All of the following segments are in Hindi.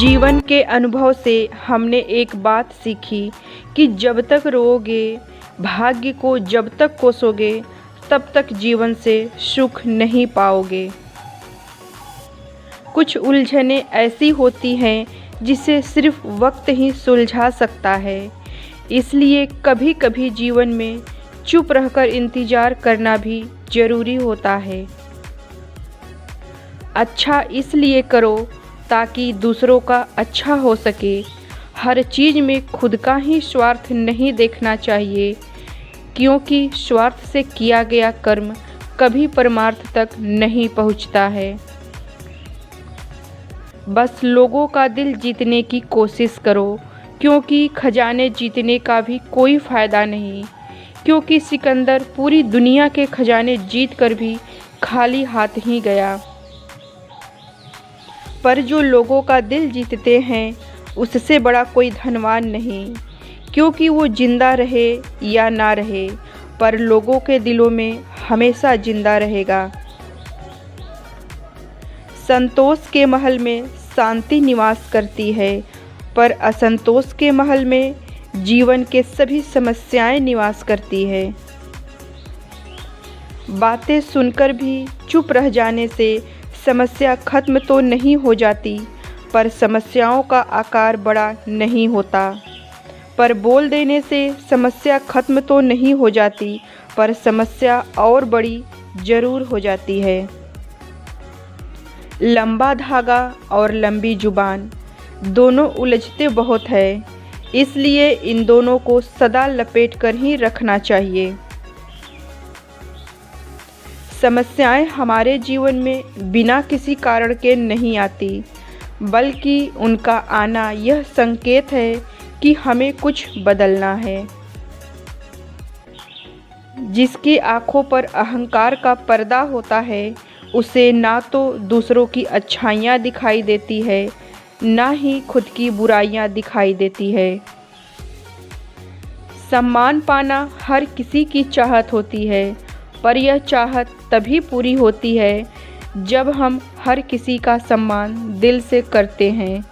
जीवन के अनुभव से हमने एक बात सीखी कि जब तक रोओगे, भाग्य को जब तक कोसोगे, तब तक जीवन से सुख नहीं पाओगे। कुछ उलझनें ऐसी होती हैं जिसे सिर्फ वक्त ही सुलझा सकता है। इसलिए कभी कभी जीवन में चुप रहकर इंतज़ार करना भी ज़रूरी होता है। अच्छा इसलिए करो ताकि दूसरों का अच्छा हो सके। हर चीज़ में खुद का ही स्वार्थ नहीं देखना चाहिए, क्योंकि स्वार्थ से किया गया कर्म कभी परमार्थ तक नहीं पहुंचता है। बस लोगों का दिल जीतने की कोशिश करो, क्योंकि खजाने जीतने का भी कोई फ़ायदा नहीं, क्योंकि सिकंदर पूरी दुनिया के खजाने जीत कर भी खाली हाथ ही गया। पर जो लोगों का दिल जीतते हैं उससे बड़ा कोई धनवान नहीं, क्योंकि वो जिंदा रहे या ना रहे पर लोगों के दिलों में हमेशा जिंदा रहेगा। संतोष के महल में शांति निवास करती है, पर असंतोष के महल में जीवन के सभी समस्याएं निवास करती है। बातें सुनकर भी चुप रह जाने से समस्या खत्म तो नहीं हो जाती, पर समस्याओं का आकार बड़ा नहीं होता। पर बोल देने से समस्या खत्म तो नहीं हो जाती, पर समस्या और बड़ी ज़रूर हो जाती है। लंबा धागा और लंबी जुबान दोनों उलझते बहुत है, इसलिए इन दोनों को सदा लपेट कर ही रखना चाहिए। समस्याएं हमारे जीवन में बिना किसी कारण के नहीं आती, बल्कि उनका आना यह संकेत है कि हमें कुछ बदलना है। जिसकी आंखों पर अहंकार का पर्दा होता है, उसे ना तो दूसरों की अच्छाइयाँ दिखाई देती है, ना ही खुद की बुराइयाँ दिखाई देती है। सम्मान पाना हर किसी की चाहत होती है, पर यह चाहत तभी पूरी होती है जब हम हर किसी का सम्मान दिल से करते हैं।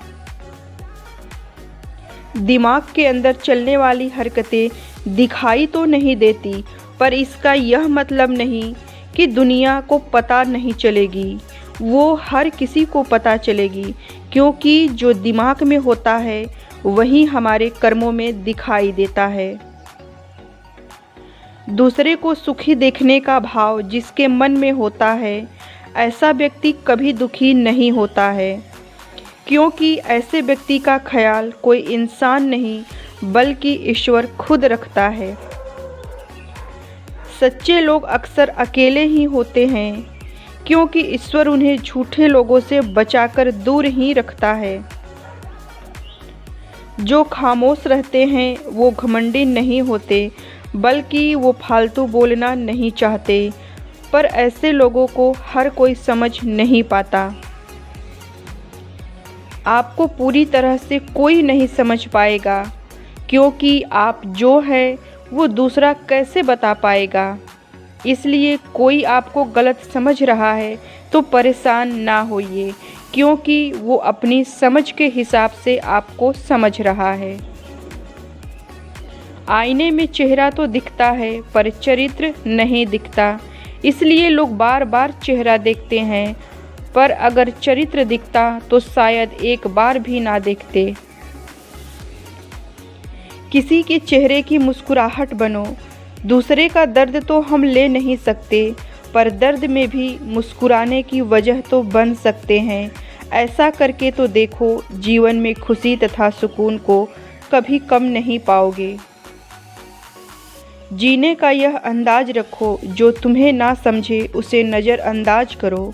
दिमाग के अंदर चलने वाली हरकतें दिखाई तो नहीं देती, पर इसका यह मतलब नहीं कि दुनिया को पता नहीं चलेगी। वो हर किसी को पता चलेगी, क्योंकि जो दिमाग में होता है वही हमारे कर्मों में दिखाई देता है। दूसरे को सुखी देखने का भाव जिसके मन में होता है, ऐसा व्यक्ति कभी दुखी नहीं होता है, क्योंकि ऐसे व्यक्ति का ख्याल कोई इंसान नहीं बल्कि ईश्वर खुद रखता है। सच्चे लोग अक्सर अकेले ही होते हैं, क्योंकि ईश्वर उन्हें झूठे लोगों से बचाकर दूर ही रखता है। जो खामोश रहते हैं वो घमंडी नहीं होते, बल्कि वो फालतू बोलना नहीं चाहते, पर ऐसे लोगों को हर कोई समझ नहीं पाता। आपको पूरी तरह से कोई नहीं समझ पाएगा, क्योंकि आप जो है वो दूसरा कैसे बता पाएगा। इसलिए कोई आपको गलत समझ रहा है तो परेशान ना होइए, क्योंकि वो अपनी समझ के हिसाब से आपको समझ रहा है। आईने में चेहरा तो दिखता है, पर चरित्र नहीं दिखता, इसलिए लोग बार बार चेहरा देखते हैं, पर अगर चरित्र दिखता तो शायद एक बार भी ना देखते। किसी के चेहरे की मुस्कुराहट बनो। दूसरे का दर्द तो हम ले नहीं सकते, पर दर्द में भी मुस्कुराने की वजह तो बन सकते हैं। ऐसा करके तो देखो, जीवन में खुशी तथा सुकून को कभी कम नहीं पाओगे। जीने का यह अंदाज रखो, जो तुम्हें ना समझे उसे नज़रअंदाज करो,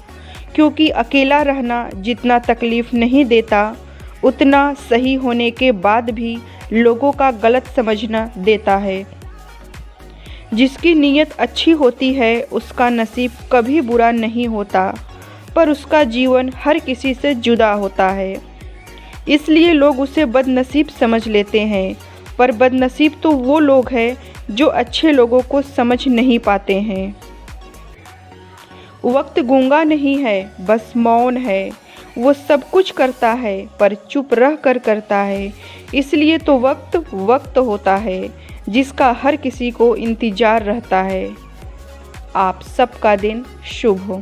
क्योंकि अकेला रहना जितना तकलीफ़ नहीं देता, उतना सही होने के बाद भी लोगों का गलत समझना देता है। जिसकी नीयत अच्छी होती है उसका नसीब कभी बुरा नहीं होता, पर उसका जीवन हर किसी से जुदा होता है। इसलिए लोग उसे बदनसीब समझ लेते हैं, पर बदनसीब तो वो लोग हैं जो अच्छे लोगों को समझ नहीं पाते हैं। वक्त गूंगा नहीं है, बस मौन है। वो सब कुछ करता है पर चुप रह कर करता है। इसलिए तो वक्त वक्त होता है जिसका हर किसी को इंतज़ार रहता है। आप सबका दिन शुभ हो।